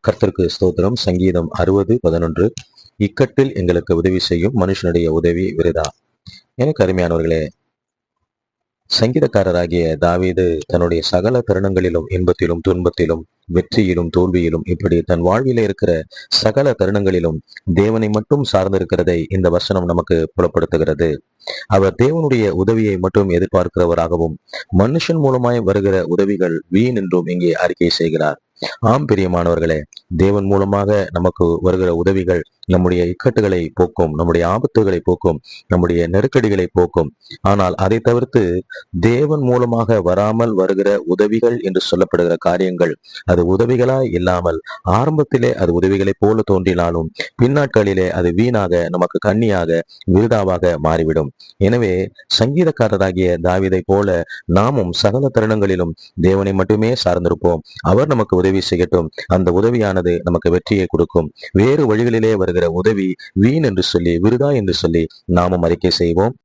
கர்த்தருக்கு ஸ்தோத்திரம். சங்கீதம் 60:11. இக்கட்டில் எங்களுக்கு உதவி செய்யும் மனுஷனுடைய உதவி விருதா. எனக்கு அருமையானவர்களே, சங்கீதக்காரராகிய தாவீது தன்னுடைய சகல தருணங்களிலும், இன்பத்திலும் துன்பத்திலும், வெற்றியிலும் தோல்வியிலும், இப்படி தன் வாழ்வில இருக்கிற சகல தருணங்களிலும் தேவனை மட்டும் சார்ந்திருக்கிறதை இந்த வசனம் நமக்கு புலப்படுத்துகிறது. அவர் தேவனுடைய உதவியை மட்டும் எதிர்பார்க்கிறவராகவும், மனுஷன் மூலமாய் வருகிற உதவிகள் வீண் என்றும் இங்கே அறிக்கை செய்கிறார். ஆம் பிரியமானவர்களே, தேவன் மூலமாக நமக்கு வருகிற உதவிகள் நம்முடைய இக்கட்டுகளை போக்கும், நம்முடைய ஆபத்துகளை போக்கும், நம்முடைய நெருக்கடிகளை போக்கும். ஆனால் அதை தவிர்த்து தேவன் மூலமாக வராமல் வருகிற உதவிகள் என்று சொல்லப்படுகிற காரியங்கள், அது உதவிகளாய் இல்லாமல் ஆரம்பத்திலே அது உதவிகளைப் போல தோன்றினாலும் பின்னாட்களிலே அது வீணாக, நமக்கு கண்ணியாக, விருதாவாக மாறிவிடும். எனவே சங்கீதக்காரராகிய தாவீதை போல நாமும் சகல தருணங்களிலும் தேவனை மட்டுமே சார்ந்திருப்போம். அவர் நமக்கு உதவி செய்யட்டும். அந்த உதவியானது நமக்கு வெற்றியை கொடுக்கும். வேறு வழிகளிலே வருகிற உதவி வீண் என்று சொல்லி, விருதா என்று சொல்லி நாமும் அறிக்கை செய்வோம்.